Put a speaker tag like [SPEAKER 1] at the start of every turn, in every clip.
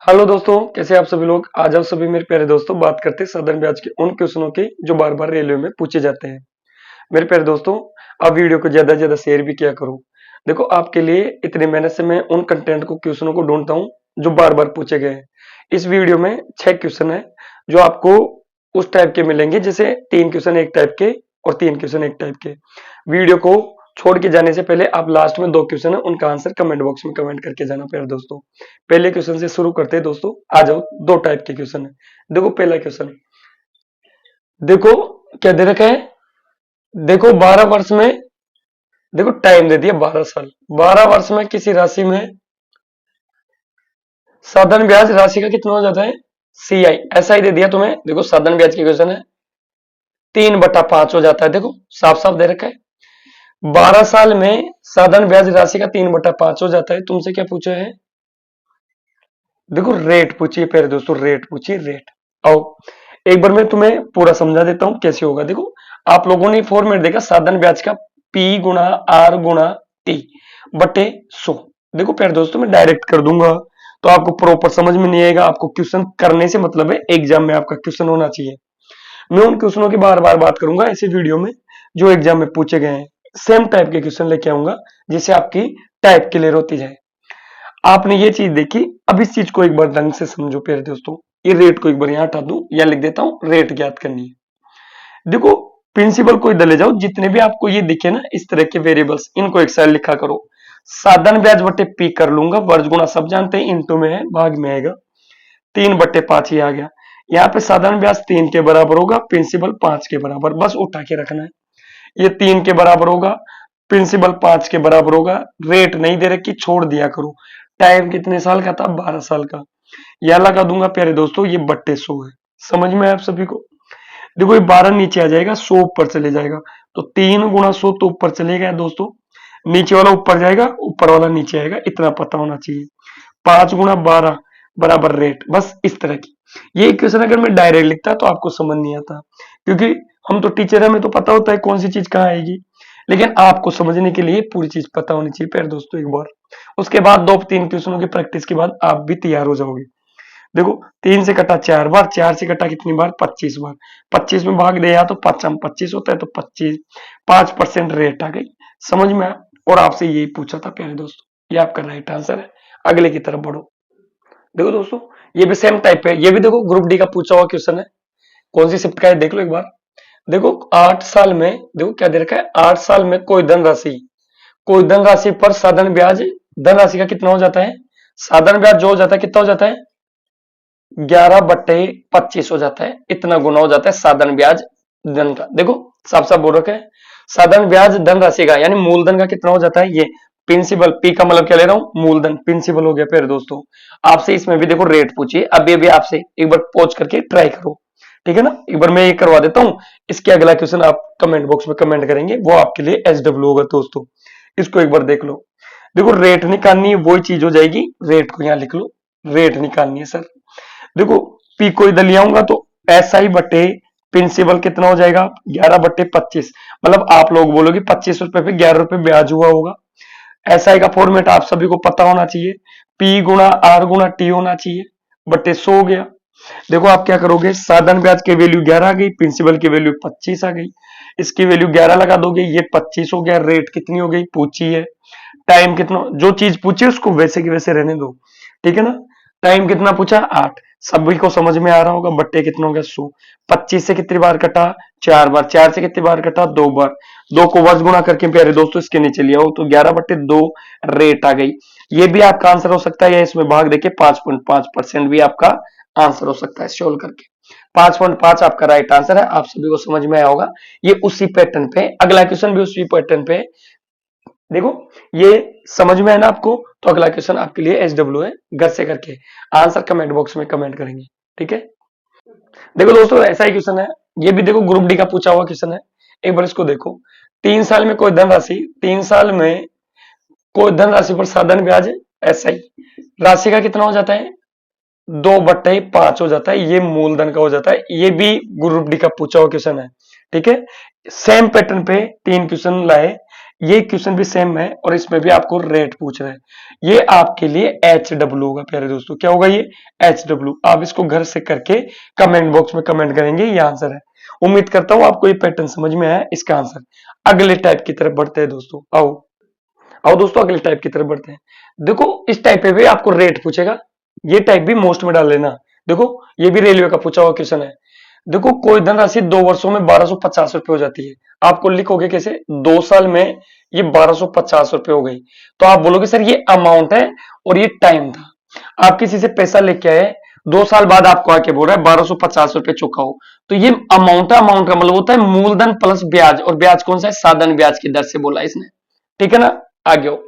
[SPEAKER 1] Hello दोस्तों, कैसे आप सभी लोग। आज आप सभी मेरे प्यारे दोस्तों बात करते हैं साधारण ब्याज के उन क्वेश्चनों की जो बार बार रेलवे में पूछे जाते हैं। मेरे प्यारे दोस्तों, आप वीडियो को ज्यादा से ज्यादा शेयर भी किया करो। देखो, आपके लिए इतनी मेहनत से मैं उन कंटेंट को क्वेश्चनों को ढूंढता हूँ जो बार बार पूछे गए हैं। इस वीडियो में 6 क्वेश्चन है जो आपको उस टाइप के मिलेंगे, जैसे 3 क्वेश्चन एक टाइप के और 3 क्वेश्चन एक टाइप के। वीडियो को छोड़ के जाने से पहले आप लास्ट में 2 क्वेश्चन है उनका आंसर कमेंट बॉक्स में कमेंट करके जाना प्यारे दोस्तों। पहले क्वेश्चन से शुरू करते हैं दोस्तों। आ जाओ, 2 टाइप के क्वेश्चन है। देखो, पहला क्वेश्चन देखो क्या दे रखा है। देखो 12 वर्ष में, देखो टाइम दे दिया 12 साल। 12 वर्ष में किसी राशि में साधारण ब्याज राशि का कितना हो जाता है, CI। ऐसा ही दे दिया तुम्हें। देखो साधारण ब्याज की क्वेश्चन है, 3/5 हो जाता है। देखो साफ साफ दे रखा है। 12 साल में साधारण ब्याज राशि का 3/5 हो जाता है। तुमसे क्या पूछा है, देखो रेट पूछिए प्यारे दोस्तों, रेट पूछिए, रेट। आओ एक बार मैं तुम्हें पूरा समझा देता हूं कैसे होगा। देखो, आप लोगों ने फॉर्मेट देखा साधारण ब्याज का, P गुणा R गुणा T बटे 100। देखो प्यारे दोस्तों, मैं डायरेक्ट कर दूंगा तो आपको प्रॉपर समझ में नहीं आएगा। आपको क्वेश्चन करने से मतलब है, एग्जाम में आपका क्वेश्चन होना चाहिए। मैं उन क्वेश्चनों की बार बार बात करूंगा ऐसे वीडियो में जो एग्जाम में पूछे गए हैं। सेम टाइप के क्वेश्चन लेके आऊंगा जिससे आपकी टाइप क्लियर होती जाए। आपने ये चीज देखी, अब इस चीज को एक बार ढंग से समझो प्यारे दोस्तों। ये रेट को एक बार यहां हटा दूं या लिख देता हूं, रेट ज्ञात करनी है। देखो, प्रिंसिपल को इधर ले जाओ। जितने भी आपको ये दिखे ना इस तरह के वेरिएबल्स, इनको एक साइड लिखा करो। साधारण ब्याज बटे P कर लूंगा, वर्ज गुणा सब जानते हैं, इंटू में है, भाग में आएगा। 3/5 ही आ गया। यहाँ पे साधारण ब्याज 3 के बराबर होगा, प्रिंसिपल 5 के बराबर, बस उठा के रखना है। ये 3 के बराबर होगा, प्रिंसिपल 5 के बराबर होगा। रेट नहीं दे रखी, छोड़ दिया करो। टाइम कितने साल का था, 12 साल का। यह लगा दूंगा प्यारे दोस्तों, ये बट्टे 100 है। समझ में आप सभी को। देखो, ये 12 नीचे आ जाएगा, 100 ऊपर चले जाएगा, तो 3 गुणा 100 तो ऊपर चले गया दोस्तों। नीचे वाला ऊपर जाएगा, ऊपर वाला नीचे आएगा, इतना पता होना चाहिए। 5 गुणा 12 बराबर रेट, बस इस तरह की। ये इक्वेशन अगर मैं डायरेक्ट लिखता तो आपको समझ नहीं आता, क्योंकि हम तो टीचर, हमें तो पता होता है कौन सी चीज कहाँ आएगी। लेकिन आपको समझने के लिए पूरी चीज पता होनी चाहिए प्यारे दोस्तों एक बार। उसके बाद 2-3 क्वेश्चनों की प्रैक्टिस के बाद आप भी तैयार हो जाओगे। देखो, 3 से कटा 4 बार, 4 से कटा कितनी बार, 25 बार। 25 में भाग दे या तो 5 होता है, तो 5% रेट आ गई। समझ में आया। और आपसे यही पूछा था प्यारे दोस्तों, ये आपका राइट आंसर है। अगले की तरफ बढ़ो। देखो दोस्तों, ये भी सेम टाइप है। ये भी देखो ग्रुप डी का पूछा हुआ क्वेश्चन है। कौन सी शिफ्ट का है देख लो एक बार। देखो 8 साल में, देखो क्या दे रखा है, 8 साल में कोई धनराशि पर साधारण ब्याज, धनराशि का कितना हो जाता है, साधारण ब्याज जो हो जाता है कितना हो जाता है, 11/25 हो जाता है। इतना गुना हो जाता है साधारण ब्याज धन का। देखो साफ साफ बोल रखा है, साधारण ब्याज धनराशि का यानी मूलधन का कितना हो जाता है, ये प्रिंसिपल। पी का मतलब क्या ले रहा हूं, मूलधन। प्रिंसिपल हो गया। फिर दोस्तों आपसे इसमें भी देखो रेट पूछिए। अब ये भी आपसे एक बार पहुंच करके ट्राई करो, ठीक है ना। एक बार मैं ये करवा देता हूं, इसके अगला क्वेश्चन आप कमेंट बॉक्स में कमेंट करेंगे, वो आपके लिए SW होगा दोस्तों। इसको एक बार देख लो। देखो रेट निकालनी है, वही चीज हो जाएगी। रेट को यहां लिख लो, रेट निकालनी है सर। देखो, पी को इधर ले आऊंगा तो SI बटे प्रिंसिपल कितना हो जाएगा, 11/25। मतलब आप लोग बोलोगे 25 रुपए पे 11 रुपए ब्याज हुआ होगा। SI का फॉर्मेट आप सभी को पता होना चाहिए, P गुणा R गुणा T होना चाहिए, बटे 100 हो गया। देखो आप क्या करोगे, साधारण ब्याज की वैल्यू 11 आ गई, प्रिंसिपल की वैल्यू 25 आ गई। इसकी वैल्यू 11 लगा दोगे, ये 25 हो गया। रेट कितनी हो गई पूछी है, टाइम कितना, जो चीज पूछी उसको वैसे की वैसे रहने दो, ठीक है ना। टाइम कितना पूछा, 8। सभी को समझ में आ रहा होगा। बट्टे कितना हो गया, 100। 25 से कितनी बार कटा, 4 बार। 4 से कितनी बार कटा, 2 बार। 2 को वर्ष गुणा करके प्यारे दोस्तों इसके नीचे लिया हो तो 11/2 रेट आ गई। ये भी आपका आंसर हो सकता है, या इसमें भाग देके 5.5% भी आपका आंसर हो सकता है सोल्व करके। 5.5 आपका राइट आंसर है। आप सभी को समझ में आया होगा। ये उसी पैटर्न पे, अगला क्वेश्चन भी उसी पैटर्न पे। देखो ये समझ में है ना आपको, तो अगला क्वेश्चन आपके लिए SW है। घर से करके आंसर कमेंट बॉक्स में कमेंट करेंगे, ठीक है। देखो दोस्तों, ऐसा ही क्वेश्चन है। ये भी देखो ग्रुप डी का पूछा हुआ क्वेश्चन है। एक बार इसको देखो। 3 साल में कोई धनराशि, 3 साल में कोई धनराशि पर साधारण ब्याज SI राशि का कितना हो जाता है, 2/5 हो जाता है। ये मूलधन का हो जाता है। ये भी ग्रुप डी का पूछा हुआ क्वेश्चन है, ठीक है। सेम पैटर्न पे 3 क्वेश्चन लाए। ये क्वेश्चन भी सेम है और इसमें भी आपको रेट पूछ रहा है। ये आपके लिए HW होगा प्यारे दोस्तों। क्या होगा ये? HW। आप इसको घर से करके कमेंट बॉक्स में कमेंट करेंगे, ये आंसर है। उम्मीद करता हूं आपको ये पैटर्न समझ में आया, इसका आंसर। अगले टाइप की तरफ बढ़ते हैं दोस्तों। आओ आओ दोस्तों, अगले टाइप की तरफ बढ़ते हैं। देखो इस टाइप पे भी आपको रेट पूछेगा, ये टाइप भी मोस्ट में डाल लेना। देखो ये भी रेलवे का पूछा हुआ क्वेश्चन है। देखो कोई धनराशि 2 वर्षों में 1250 रुपए हो जाती है, आपको लिखोगे कैसे? 2 साल में ये 1250 रुपए हो गई। तो आप बोलोगे सर ये अमाउंट है और ये टाइम था। आप किसी से पैसा लेके आए, 2 साल बाद आपको आके बोल रहा है 1250 रुपए चुकाओ, तो ये अमाउंट का मतलब होता है मूलधन प्लस ब्याज। और ब्याज कौन सा है? साधन ब्याज की दर से बोला इसने, ठीक है ना। आगे हो,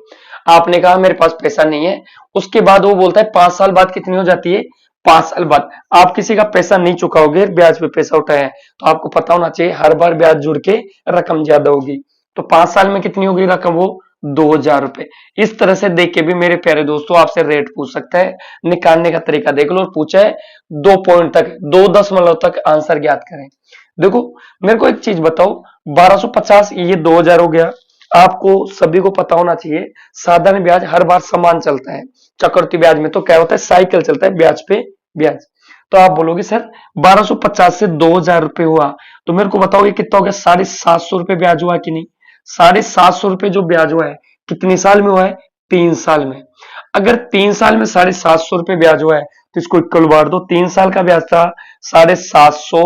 [SPEAKER 1] आपने कहा मेरे पास पैसा नहीं है, उसके बाद वो बोलता है 5 साल बाद कितनी हो जाती है? 5 साल बाद आप किसी का पैसा नहीं चुकाओगे, ब्याज पे पैसा उठाया है, तो आपको पता होना चाहिए हर बार ब्याज जुड़ के रकम ज्यादा होगी। तो 5 साल में कितनी होगी रकम? वो 2000 रुपए। इस तरह से देख के भी मेरे प्यारे दोस्तों आपसे रेट पूछ सकता है। निकालने का तरीका देख लो, और पूछा है 2 पॉइंट तक, 2 दशमलव तक आंसर ज्ञात करें। देखो मेरे को एक चीज बताओ, 1250 ये 2000 हो गया। आपको सभी को पता होना चाहिए साधारण ब्याज हर बार समान चलता है। चक्रवृद्धि ब्याज में तो क्या होता है? साइकिल चलता है, ब्याज पे ब्याज। तो आप बोलोगे सर 1250 से 2000 रुपए हुआ, तो मेरे को बताओ ये कितना हो गया? 750 रुपए ब्याज हुआ कि नहीं? 750 रुपए जो ब्याज हुआ है कितने साल में हुआ है? 3 साल में। अगर 3 साल में 750 रुपए ब्याज हुआ है तो इसको इक्वल बांट दो। 3 साल का ब्याज था 750,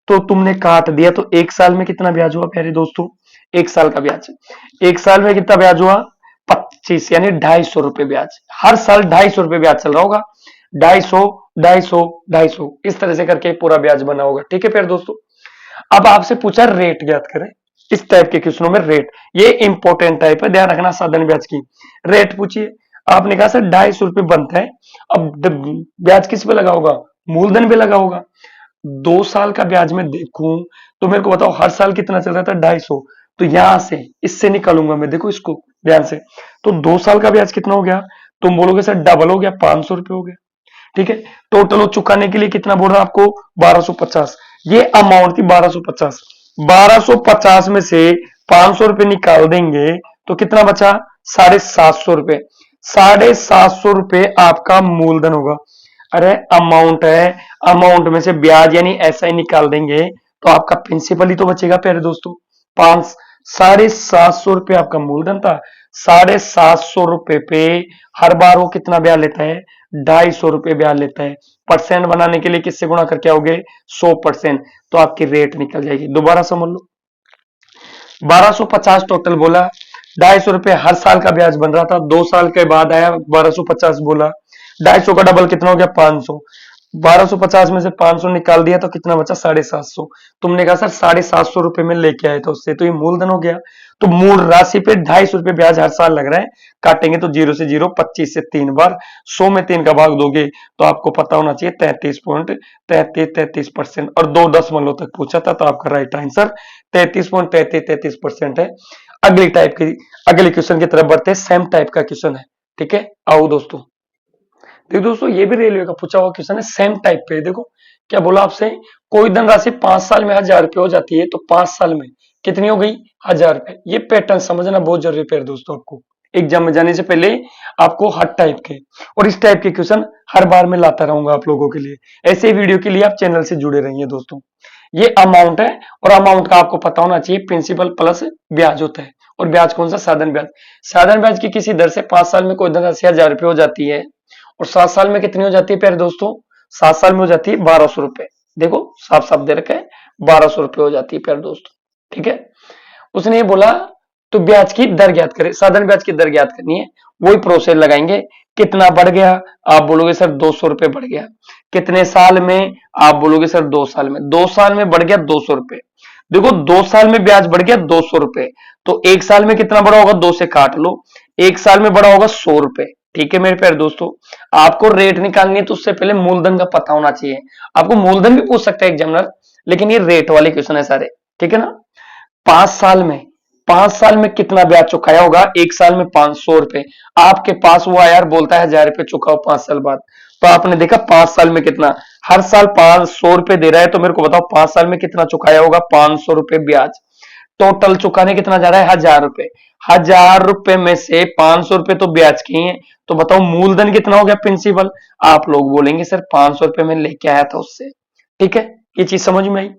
[SPEAKER 1] तो तुमने काट दिया, तो 1 साल में कितना ब्याज हुआ प्यारे दोस्तों? 1 साल का ब्याज, 1 साल में कितना ब्याज हुआ? 25, यानी 250 रुपए ब्याज। हर साल 250 रुपए ब्याज चल रहा होगा, 250, 250, 250, इस तरह से करके पूरा ब्याज बना होगा, ठीक है प्यारे दोस्तों। अब आपसे पूछा रेट ज्ञात करें। इस टाइप के क्वेश्चनों में रेट, ये इंपॉर्टेंट टाइप है, ध्यान रखना। साधन ब्याज की रेट पूछिए, आपने कहा सर 250 रुपए बनता है, अब ब्याज किस पे लगा होगा? मूलधन पे लगा होगा। 2 साल का ब्याज में देखूं तो मेरे को बताओ हर साल कितना चल रहा था? 250। तो यहां से इससे निकालूंगा मैं, देखो इसको ध्यान से। तो 2 साल का ब्याज कितना हो गया? तुम बोलोगे सर डबल हो गया, 500 रुपए हो गया, ठीक है। टोटल वो चुकाने के लिए कितना बोल रहा आपको? 1250। ये अमाउंट थी 1250। 1250 में से 500 रुपए निकाल देंगे तो कितना बचा? 750 रुपए। 750 रुपए आपका मूलधन होगा। अरे अमाउंट है, अमाउंट में से ब्याज यानी ऐसा ही निकाल देंगे तो आपका प्रिंसिपल ही तो बचेगा प्यारे दोस्तों। 750 रुपए आपका मूलधन था। 750 रुपए पे हर बार वो कितना ब्याज लेता है? 250 रुपए ब्याज लेता है। परसेंट बनाने के लिए किससे गुणा करके आओगे? 100%। तो आपकी रेट निकल जाएगी। दोबारा समझ लो, 1250 टोटल बोला, 250 रुपए हर साल का ब्याज बन रहा था, 2 साल के बाद आया 1250 बोला, 250 का डबल कितना हो गया? 500। 1250 में से 500 निकाल दिया तो कितना बचा? 750। तुमने कहा सर 750 रुपए में लेके आए तो उससे तो ये मूलधन हो गया। तो मूल राशि पे 250 रुपए ब्याज हर साल लग रहा है। काटेंगे तो 0 से 0, 25 से 3 बार, 100 में 3 का भाग दोगे तो आपको पता होना चाहिए 33.33% और 2 दशमलव तक पूछा था, तो आपका राइट आंसर 33.33% है। अगली टाइप की, अगले क्वेश्चन की तरफ बढ़ते हैं। सेम टाइप का क्वेश्चन है, ठीक है। आओ दोस्तों, देखो दोस्तों ये भी रेलवे का पूछा हुआ क्वेश्चन है, सेम टाइप पे। देखो क्या बोला आपसे, कोई धनराशि 5 साल में 1000 रुपए हो जाती है, तो 5 साल में कितनी हो गई? 1000 रुपए। ये पैटर्न समझना बहुत जरूरी है दोस्तों। आपको एग्जाम में जाने से पहले आपको हर टाइप के और इस टाइप के क्वेश्चन हर बार में लाता रहूंगा आप लोगों के लिए। ऐसे वीडियो के लिए आप चैनल से जुड़े रहिए दोस्तों। ये अमाउंट है और अमाउंट का आपको पता होना चाहिए प्रिंसिपल प्लस ब्याज होता है। और ब्याज कौन सा? साधन ब्याज। साधन ब्याज की किसी दर से 5 साल में कोई धनराशि 1000 रुपए हो जाती है, और 7 साल में कितनी हो जाती है प्यारे दोस्तों? 7 साल में हो जाती है 1200 रुपए। देखो साफ साफ दे रखा है, 1200 रुपए हो जाती है प्यारे दोस्तों, ठीक है। उसने ये बोला तो ब्याज की दर ज्ञात करें, साधन ब्याज की दर ज्ञात करनी है। वही प्रोसेस लगाएंगे। कितना बढ़ गया? आप बोलोगे सर 200 रुपए बढ़ गया। कितने साल में? आप बोलोगे सर 2 साल में। 2 साल में बढ़ गया 200 रुपए। देखो 2 साल में ब्याज बढ़ गया 200 रुपए, तो 1 साल में कितना बढ़ा होगा? 2 से काट लो, 1 साल में बढ़ा होगा 100 रुपए, ठीक है मेरे प्यारे दोस्तों। आपको रेट निकालनी है तो उससे पहले मूलधन का पता होना चाहिए। आपको मूलधन भी पूछ सकता है एग्जामिनर, लेकिन ये रेट वाले क्वेश्चन है सारे, ठीक है ना। 5 साल में, 5 साल में कितना ब्याज चुकाया होगा? 1 साल में 500 रुपए। आपके पास वो यार बोलता है 1000 रुपए चुकाओ 5 साल बाद, तो आपने देखा 5 साल में कितना, हर साल 500 रुपए दे रहा है, तो मेरे को बताओ 5 साल में कितना चुकाया होगा? 500 रुपए ब्याज। टोटल चुकाने कितना जा रहा है 1000 रुपए। 1000 रुपए में से 500 रुपए तो ब्याज के ही है, तो बताओ मूलधन कितना हो गया प्रिंसिपल। आप लोग बोलेंगे सर 500 रुपए में लेके आया था उससे। ठीक है, ये चीज समझ में आई।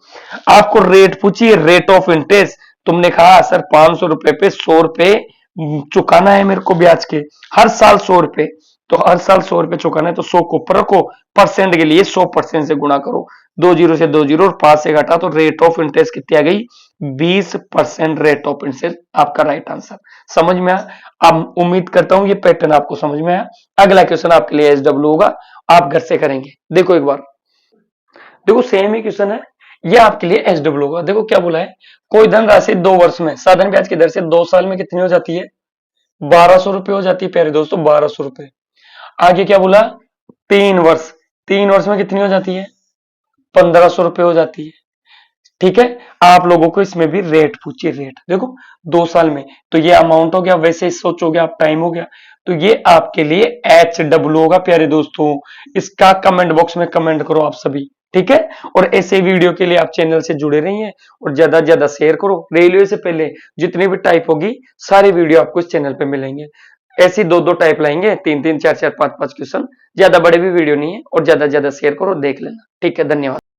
[SPEAKER 1] आपको रेट पूछिए, रेट ऑफ इंटरेस्ट, तुमने कहा सर 500 रुपए पे 100 रुपए चुकाना है मेरे को ब्याज के, हर साल 100 रुपए, तो हर साल 100 रुपए चुकाना है, तो 100 को ऊपर रखो, परसेंट के लिए 100% से गुणा करो, 2 जीरो से 2 जीरो और 5 से घटा, तो रेट ऑफ इंटरेस्ट कितनी आ गई 20% रेट ऑफ इंटरेस्ट आपका राइट आंसर। समझ में आया। अब उम्मीद करता हूं ये पैटर्न आपको समझ में आया। अगला क्वेश्चन आपके लिए SW होगा, आप घर से करेंगे। देखो एक बार, देखो सेम ही क्वेश्चन है, ये आपके लिए SW होगा। देखो क्या बोला है, कोई धनराशि 2 वर्ष में साधन ब्याज की दर से 2 साल में कितनी हो जाती है 1200 रुपए हो जाती है प्यारे दोस्तों, 1200 रुपए। आगे क्या बोला 3 वर्ष, 3 वर्ष में कितनी हो जाती है 1500 रुपए हो जाती है। ठीक है, आप लोगों को इसमें भी रेट पूछिए, रेट देखो 2 साल में, तो ये अमाउंट हो गया, वैसे ही सोचोगे आप टाइम हो गया, तो ये आपके लिए HW होगा प्यारे दोस्तों। इसका कमेंट बॉक्स में कमेंट करो आप सभी। ठीक है, और ऐसे वीडियो के लिए आप चैनल से जुड़े रहिए और ज्यादा से ज्यादा शेयर करो। रेलवे से पहले जितनी भी टाइप होगी सारी वीडियो आपको इस चैनल पे मिलेंगे। ऐसी 2-2 टाइप लाएंगे, 3-3, 4-4, 5-5 क्वेश्चन, ज्यादा बड़े भी वीडियो नहीं है, और ज्यादा से ज्यादा शेयर करो, देख लेना। ठीक है, धन्यवाद।